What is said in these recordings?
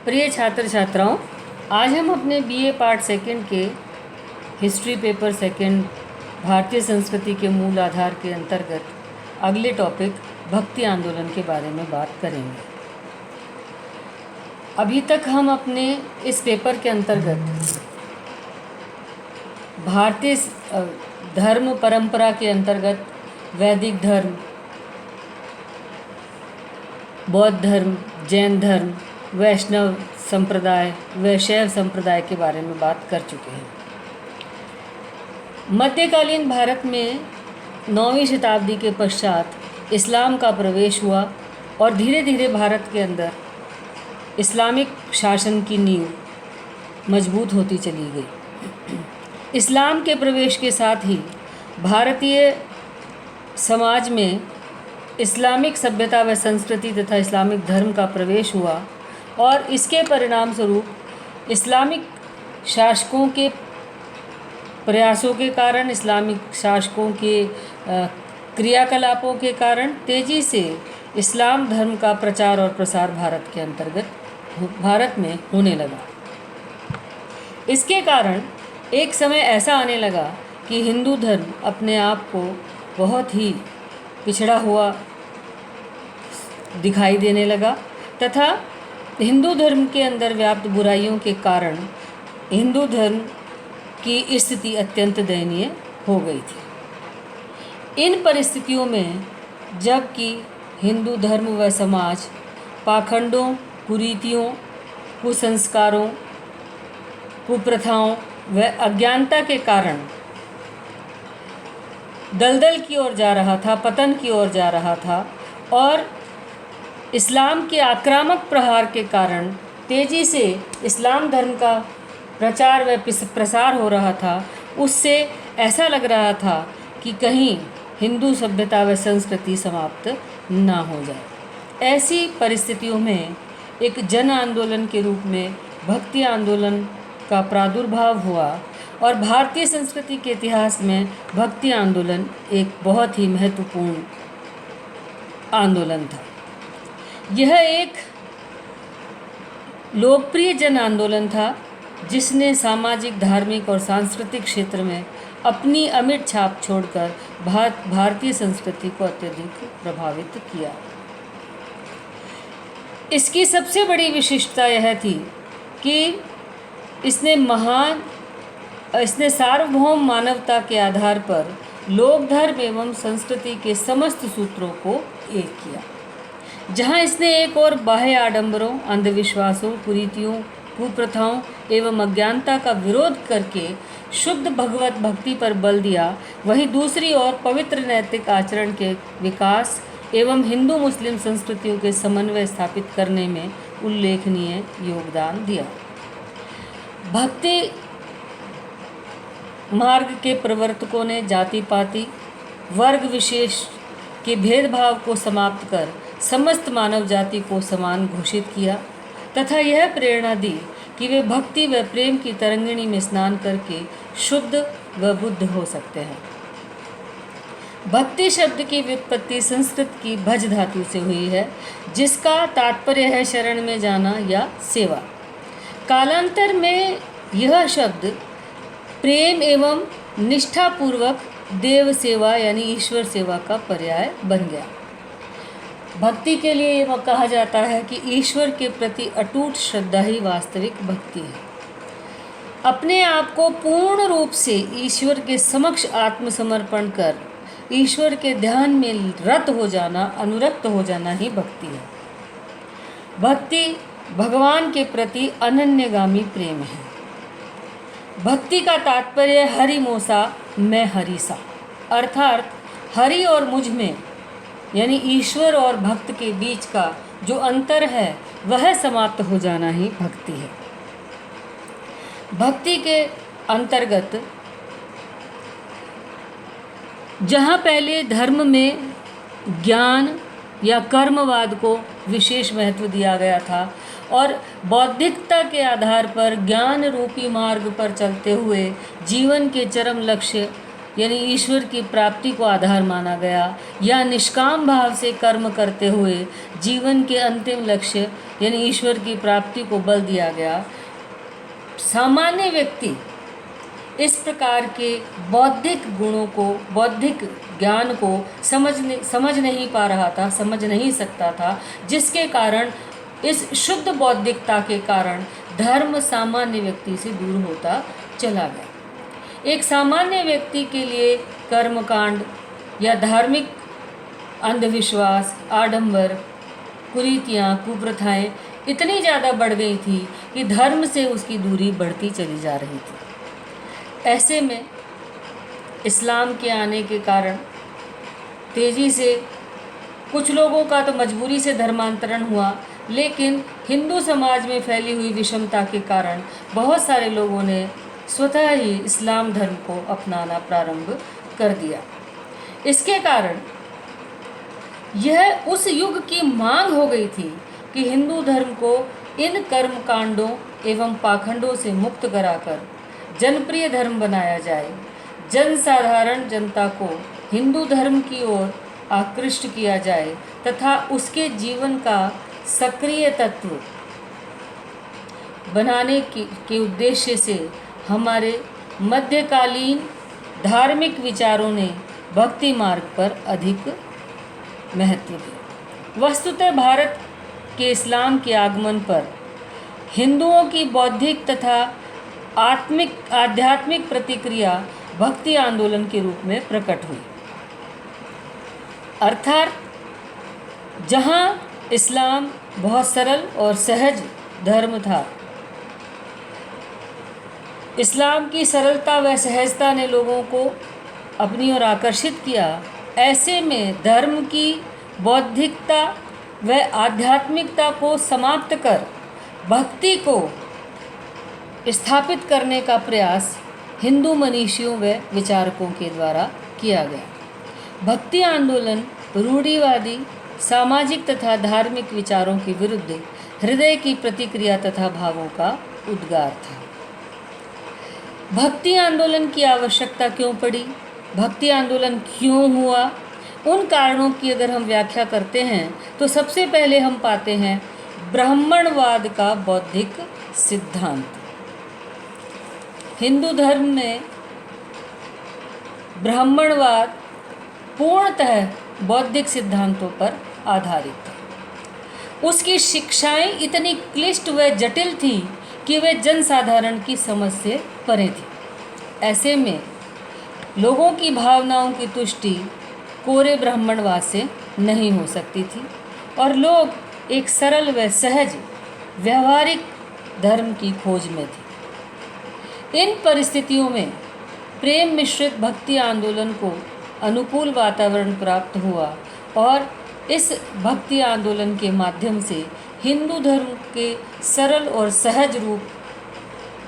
प्रिय छात्र छात्राओं, आज हम अपने बीए पार्ट सेकंड के हिस्ट्री पेपर सेकंड भारतीय संस्कृति के मूल आधार के अंतर्गत अगले टॉपिक भक्ति आंदोलन के बारे में बात करेंगे। अभी तक हम अपने इस पेपर के अंतर्गत भारतीय धर्म परंपरा के अंतर्गत वैदिक धर्म, बौद्ध धर्म, जैन धर्म, वैष्णव संप्रदाय, वैशैव संप्रदाय के बारे में बात कर चुके हैं। मध्यकालीन भारत में 9वीं शताब्दी के पश्चात इस्लाम का प्रवेश हुआ और धीरे धीरे भारत के अंदर इस्लामिक शासन की नींव मजबूत होती चली गई। इस्लाम के प्रवेश के साथ ही भारतीय समाज में इस्लामिक सभ्यता व संस्कृति तथा इस्लामिक धर्म का प्रवेश हुआ और इसके परिणाम स्वरूप इस्लामिक शासकों के प्रयासों के कारण, इस्लामिक शासकों के क्रियाकलापों के कारण तेज़ी से इस्लाम धर्म का प्रचार और प्रसार भारत में होने लगा। इसके कारण एक समय ऐसा आने लगा कि हिंदू धर्म अपने आप को बहुत ही पिछड़ा हुआ दिखाई देने लगा तथा हिंदू धर्म के अंदर व्याप्त बुराइयों के कारण हिंदू धर्म की स्थिति अत्यंत दयनीय हो गई थी। इन परिस्थितियों में जबकि हिंदू धर्म व समाज पाखंडों, कुरीतियों, कुसंस्कारों, कुप्रथाओं व अज्ञानता के कारण दलदल की ओर जा रहा था, पतन की ओर जा रहा था और इस्लाम के आक्रामक प्रहार के कारण तेज़ी से इस्लाम धर्म का प्रचार व प्रसार हो रहा था, उससे ऐसा लग रहा था कि कहीं हिंदू सभ्यता व संस्कृति समाप्त ना हो जाए। ऐसी परिस्थितियों में एक जन आंदोलन के रूप में भक्ति आंदोलन का प्रादुर्भाव हुआ और भारतीय संस्कृति के इतिहास में भक्ति आंदोलन एक बहुत ही महत्वपूर्ण आंदोलन था। यह एक लोकप्रिय जन आंदोलन था जिसने सामाजिक, धार्मिक और सांस्कृतिक क्षेत्र में अपनी अमिट छाप छोड़कर भारतीय संस्कृति को अत्यधिक प्रभावित किया। इसकी सबसे बड़ी विशिष्टता यह थी कि इसने सार्वभौम मानवता के आधार पर लोक धर्म एवं संस्कृति के समस्त सूत्रों को एक किया। जहां इसने एक और बाह्य आडंबरों, अंधविश्वासों, कुरीतियों, कुप्रथाओं एवं अज्ञानता का विरोध करके शुद्ध भगवत भक्ति पर बल दिया, वहीं दूसरी ओर पवित्र नैतिक आचरण के विकास एवं हिंदू मुस्लिम संस्कृतियों के समन्वय स्थापित करने में उल्लेखनीय योगदान दिया। भक्ति मार्ग के प्रवर्तकों ने जाति पाति, वर्ग विशेष के भेदभाव को समाप्त कर समस्त मानव जाति को समान घोषित किया तथा यह प्रेरणा दी कि वे भक्ति व प्रेम की तरंगिणी में स्नान करके शुद्ध व बुद्ध हो सकते हैं। भक्ति शब्द की व्युत्पत्ति संस्कृत की भज धातु से हुई है, जिसका तात्पर्य है शरण में जाना या सेवा। कालांतर में यह शब्द प्रेम एवं निष्ठापूर्वक देव सेवा यानी ईश्वर सेवा का पर्याय बन गया। भक्ति के लिए यह कहा जाता है कि ईश्वर के प्रति अटूट श्रद्धा ही वास्तविक भक्ति है। अपने आप को पूर्ण रूप से ईश्वर के समक्ष आत्मसमर्पण कर ईश्वर के ध्यान में रत हो जाना, अनुरक्त हो जाना ही भक्ति है। भक्ति भगवान के प्रति अनन्यगामी प्रेम है। भक्ति का तात्पर्य हरिमोसा मैं हरिसा, अर्थात हरि और मुझ में यानी ईश्वर और भक्त के बीच का जो अंतर है वह समाप्त हो जाना ही भक्ति है। भक्ति के अंतर्गत जहाँ पहले धर्म में ज्ञान या कर्मवाद को विशेष महत्व दिया गया था और बौद्धिकता के आधार पर ज्ञान रूपी मार्ग पर चलते हुए जीवन के चरम लक्ष्य यानी ईश्वर की प्राप्ति को आधार माना गया, या निष्काम भाव से कर्म करते हुए जीवन के अंतिम लक्ष्य यानी ईश्वर की प्राप्ति को बल दिया गया। सामान्य व्यक्ति इस प्रकार के बौद्धिक गुणों को, बौद्धिक ज्ञान को समझ नहीं पा रहा था, समझ नहीं सकता था, जिसके कारण इस शुद्ध बौद्धिकता के कारण धर्म सामान्य व्यक्ति से दूर होता चला गया। एक सामान्य व्यक्ति के लिए कर्मकांड या धार्मिक अंधविश्वास, आडंबर, कुरीतियाँ, कुप्रथाएं इतनी ज़्यादा बढ़ गई थी कि धर्म से उसकी दूरी बढ़ती चली जा रही थी। ऐसे में इस्लाम के आने के कारण तेज़ी से कुछ लोगों का तो मजबूरी से धर्मांतरण हुआ, लेकिन हिंदू समाज में फैली हुई विषमता के कारण बहुत सारे लोगों ने स्वतः ही इस्लाम धर्म को अपनाना प्रारंभ कर दिया। इसके कारण यह उस युग की मांग हो गई थी कि हिंदू धर्म को इन कर्म कांडों एवं पाखंडों से मुक्त कराकर जनप्रिय धर्म बनाया जाए, जनसाधारण जनता को हिंदू धर्म की ओर आकृष्ट किया जाए तथा उसके जीवन का सक्रिय तत्व बनाने के उद्देश्य से हमारे मध्यकालीन धार्मिक विचारों ने भक्ति मार्ग पर अधिक महत्व दिया। वस्तुतः भारत के इस्लाम के आगमन पर हिंदुओं की बौद्धिक तथा आध्यात्मिक प्रतिक्रिया भक्ति आंदोलन के रूप में प्रकट हुई। अर्थात जहाँ इस्लाम बहुत सरल और सहज धर्म था, इस्लाम की सरलता व सहजता ने लोगों को अपनी ओर आकर्षित किया। ऐसे में धर्म की बौद्धिकता व आध्यात्मिकता को समाप्त कर भक्ति को स्थापित करने का प्रयास हिंदू मनीषियों व विचारकों के द्वारा किया गया। भक्ति आंदोलन रूढ़िवादी सामाजिक तथा धार्मिक विचारों के विरुद्ध हृदय की प्रतिक्रिया तथा भावों का उद्गार था। भक्ति आंदोलन की आवश्यकता क्यों पड़ी, भक्ति आंदोलन क्यों हुआ, उन कारणों की अगर हम व्याख्या करते हैं तो सबसे पहले हम पाते हैं ब्राह्मणवाद का बौद्धिक सिद्धांत। हिंदू धर्म में ब्राह्मणवाद पूर्णतः बौद्धिक सिद्धांतों पर आधारित था। उसकी शिक्षाएं इतनी क्लिष्ट व जटिल थी कि वे जनसाधारण की समझ से परे थी। ऐसे में लोगों की भावनाओं की तुष्टि कोरे ब्राह्मणवाद से नहीं हो सकती थी और लोग एक सरल व सहज व्यवहारिक धर्म की खोज में थे। इन परिस्थितियों में प्रेम मिश्रित भक्ति आंदोलन को अनुकूल वातावरण प्राप्त हुआ और इस भक्ति आंदोलन के माध्यम से हिंदू धर्म के सरल और सहज रूप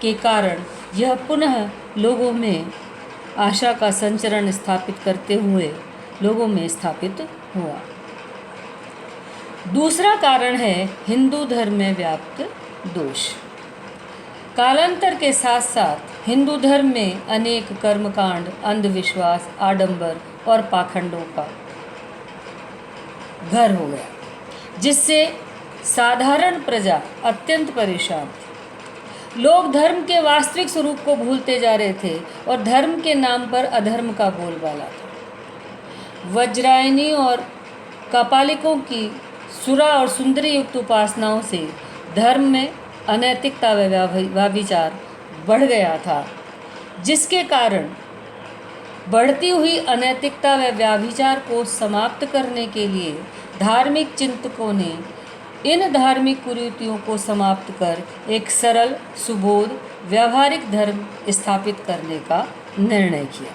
के कारण यह पुनः लोगों में आशा का संचरण स्थापित करते हुए लोगों में स्थापित हुआ। दूसरा कारण है हिंदू धर्म में व्याप्त दोष। कालांतर के साथ साथ हिंदू धर्म में अनेक कर्मकांड, अंधविश्वास, आडंबर और पाखंडों का घर हो गया, जिससे साधारण प्रजा अत्यंत परेशान थी। लोग धर्म के वास्तविक स्वरूप को भूलते जा रहे थे और धर्म के नाम पर अधर्म का बोलबाला था। वज्रायनी और कापालिकों की सुरा और सुंदरी युक्त उपासनाओं से धर्म में अनैतिकता व व्यभिचार बढ़ गया था, जिसके कारण बढ़ती हुई अनैतिकता व व्यभिचार को समाप्त करने के लिए धार्मिक चिंतकों ने इन धार्मिक कुरीतियों को समाप्त कर एक सरल, सुबोध, व्यावहारिक धर्म स्थापित करने का निर्णय किया।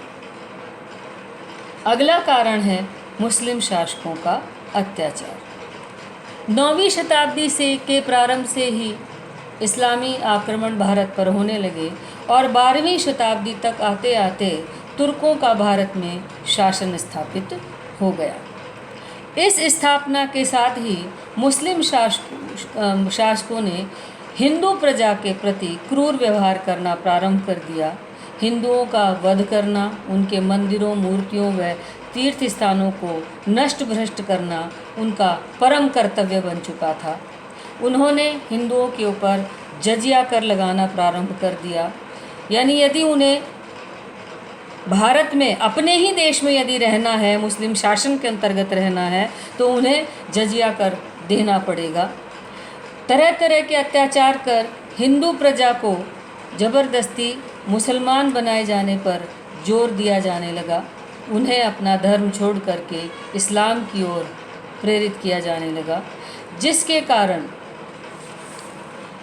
अगला कारण है मुस्लिम शासकों का अत्याचार। 9वीं शताब्दी के प्रारंभ से ही इस्लामी आक्रमण भारत पर होने लगे और 12वीं शताब्दी तक आते आते तुर्कों का भारत में शासन स्थापित हो गया। इस स्थापना के साथ ही मुस्लिम शासकों ने हिंदू प्रजा के प्रति क्रूर व्यवहार करना प्रारंभ कर दिया। हिंदुओं का वध करना, उनके मंदिरों, मूर्तियों व तीर्थ स्थानों को नष्ट भ्रष्ट करना उनका परम कर्तव्य बन चुका था। उन्होंने हिंदुओं के ऊपर जजिया कर लगाना प्रारंभ कर दिया, यानी यदि उन्हें भारत में, अपने ही देश में यदि रहना है, मुस्लिम शासन के अंतर्गत रहना है, तो उन्हें जजिया कर देना पड़ेगा। तरह तरह के अत्याचार कर हिंदू प्रजा को ज़बरदस्ती मुसलमान बनाए जाने पर जोर दिया जाने लगा। उन्हें अपना धर्म छोड़ करके इस्लाम की ओर प्रेरित किया जाने लगा, जिसके कारण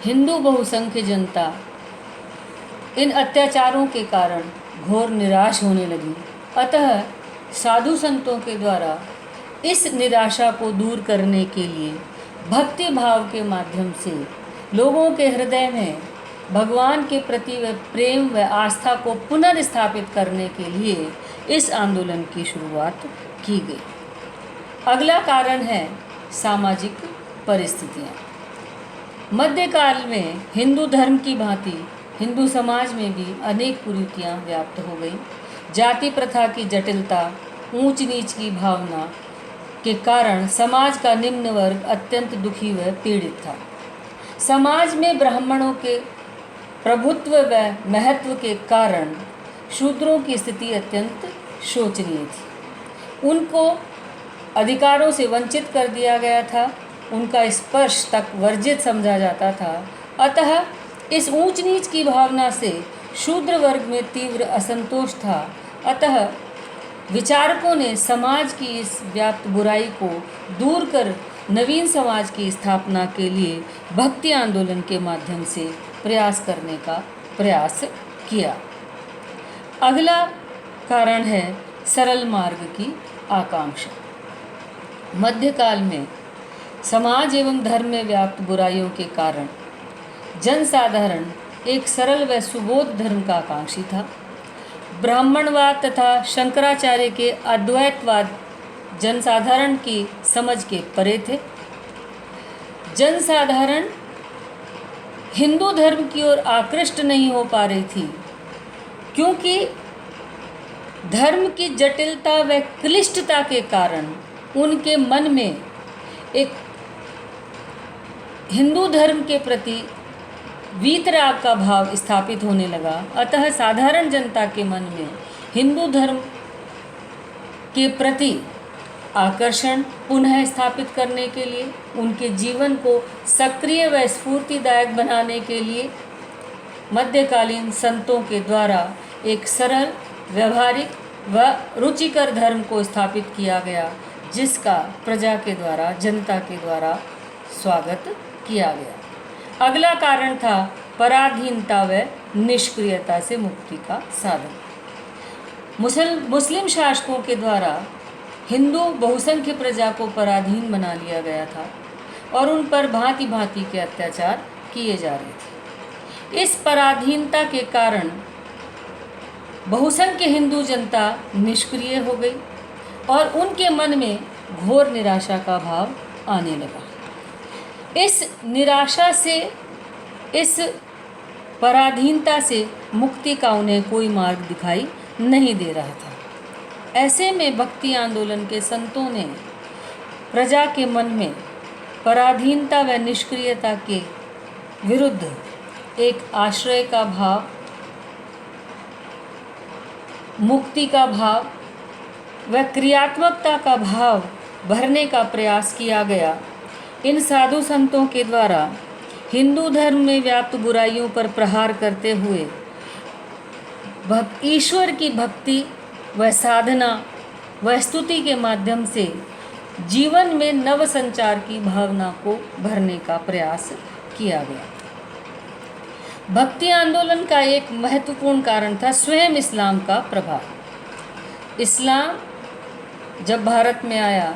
हिंदू बहुसंख्य जनता इन अत्याचारों के कारण घोर निराश होने लगी। अतः साधु संतों के द्वारा इस निराशा को दूर करने के लिए भक्ति भाव के माध्यम से लोगों के हृदय में भगवान के प्रति व प्रेम व आस्था को पुनर्स्थापित करने के लिए इस आंदोलन की शुरुआत की गई। अगला कारण है सामाजिक परिस्थितियाँ। मध्यकाल में हिंदू धर्म की भांति हिंदू समाज में भी अनेक कुरीतियाँ व्याप्त हो गई। जाति प्रथा की जटिलता, ऊंच नीच की भावना के कारण समाज का निम्न वर्ग अत्यंत दुखी व पीड़ित था। समाज में ब्राह्मणों के प्रभुत्व व महत्व के कारण शूद्रों की स्थिति अत्यंत शोचनीय थी। उनको अधिकारों से वंचित कर दिया गया था, उनका स्पर्श तक वर्जित समझा जाता था। अतः इस ऊंच नीच की भावना से शूद्र वर्ग में तीव्र असंतोष था। अतः विचारकों ने समाज की इस व्याप्त बुराई को दूर कर नवीन समाज की स्थापना के लिए भक्ति आंदोलन के माध्यम से प्रयास करने का प्रयास किया। अगला कारण है सरल मार्ग की आकांक्षा। मध्यकाल में समाज एवं धर्म में व्याप्त बुराइयों के कारण जनसाधारण एक सरल व सुबोध धर्म का आकांक्षी था। ब्राह्मणवाद तथा शंकराचार्य के अद्वैतवाद जनसाधारण की समझ के परे थे। जनसाधारण हिंदू धर्म की ओर आकृष्ट नहीं हो पा रही थी, क्योंकि धर्म की जटिलता व क्लिष्टता के कारण उनके मन में एक हिंदू धर्म के प्रति वीतराग का भाव स्थापित होने लगा। अतः साधारण जनता के मन में हिंदू धर्म के प्रति आकर्षण पुनः स्थापित करने के लिए, उनके जीवन को सक्रिय व स्फूर्तिदायक बनाने के लिए मध्यकालीन संतों के द्वारा एक सरल, व्यवहारिक व रुचिकर धर्म को स्थापित किया गया, जिसका प्रजा के द्वारा, जनता के द्वारा स्वागत किया गया। अगला कारण था पराधीनता व निष्क्रियता से मुक्ति का साधन। मुस्लिम शासकों के द्वारा हिंदू बहुसंख्य प्रजा को पराधीन बना लिया गया था और उन पर भांति भांति के अत्याचार किए जा रहे थे। इस पराधीनता के कारण बहुसंख्य हिंदू जनता निष्क्रिय हो गई और उनके मन में घोर निराशा का भाव आने लगा। इस निराशा से, इस पराधीनता से मुक्ति का उन्हें कोई मार्ग दिखाई नहीं दे रहा था। ऐसे में भक्ति आंदोलन के संतों ने प्रजा के मन में पराधीनता व निष्क्रियता के विरुद्ध एक आश्रय का भाव, मुक्ति का भाव व क्रियात्मकता का भाव भरने का प्रयास किया गया। इन साधु संतों के द्वारा हिंदू धर्म में व्याप्त बुराइयों पर प्रहार करते हुए ईश्वर की भक्ति व साधना व स्तुति के माध्यम से जीवन में नव संचार की भावना को भरने का प्रयास किया गया। भक्ति आंदोलन का एक महत्वपूर्ण कारण था स्वयं इस्लाम का प्रभाव। इस्लाम जब भारत में आया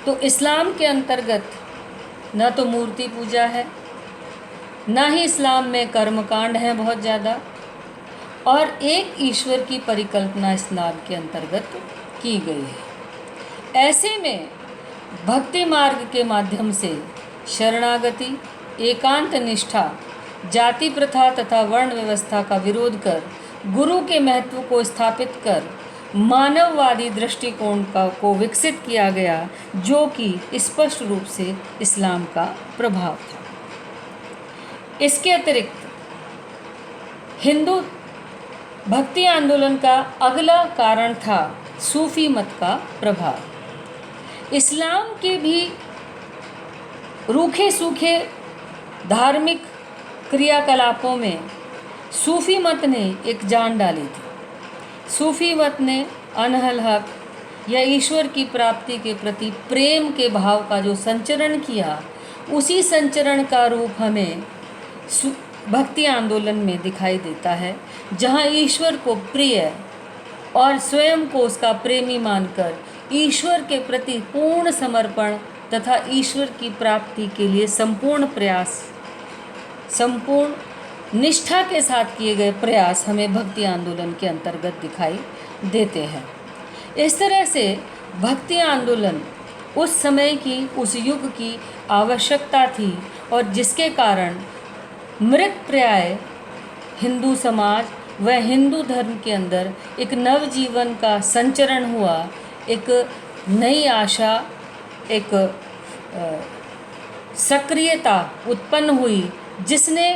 तो इस्लाम के अंतर्गत न तो मूर्ति पूजा है, ना ही इस्लाम में कर्मकांड है बहुत ज़्यादा, और एक ईश्वर की परिकल्पना इस्लाम के अंतर्गत की गई है। ऐसे में भक्ति मार्ग के माध्यम से शरणागति, एकांत निष्ठा, जाति प्रथा तथा वर्ण व्यवस्था का विरोध कर गुरु के महत्व को स्थापित कर मानववादी दृष्टिकोण को विकसित किया गया, जो कि स्पष्ट रूप से इस्लाम का प्रभाव था। इसके अतिरिक्त हिंदू भक्ति आंदोलन का अगला कारण था सूफी मत का प्रभाव। इस्लाम के भी रूखे सूखे धार्मिक क्रियाकलापों में सूफी मत ने एक जान डाली थी। सूफी मत ने अनहल हक या ईश्वर की प्राप्ति के प्रति प्रेम के भाव का जो संचरण किया, उसी संचरण का रूप हमें भक्ति आंदोलन में दिखाई देता है, जहाँ ईश्वर को प्रिय और स्वयं को उसका प्रेमी मानकर ईश्वर के प्रति पूर्ण समर्पण तथा ईश्वर की प्राप्ति के लिए संपूर्ण प्रयास, संपूर्ण निष्ठा के साथ किए गए प्रयास हमें भक्ति आंदोलन के अंतर्गत दिखाई देते हैं। इस तरह से भक्ति आंदोलन उस समय की, उस युग की आवश्यकता थी, और जिसके कारण मृतप्राय हिंदू समाज व हिंदू धर्म के अंदर एक नवजीवन का संचरण हुआ, एक नई आशा, एक सक्रियता उत्पन्न हुई, जिसने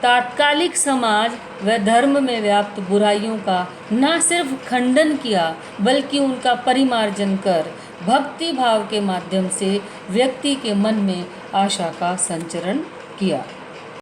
तात्कालिक समाज व धर्म में व्याप्त बुराइयों का न सिर्फ खंडन किया, बल्कि उनका परिमार्जन कर भक्ति भाव के माध्यम से व्यक्ति के मन में आशा का संचरण किया।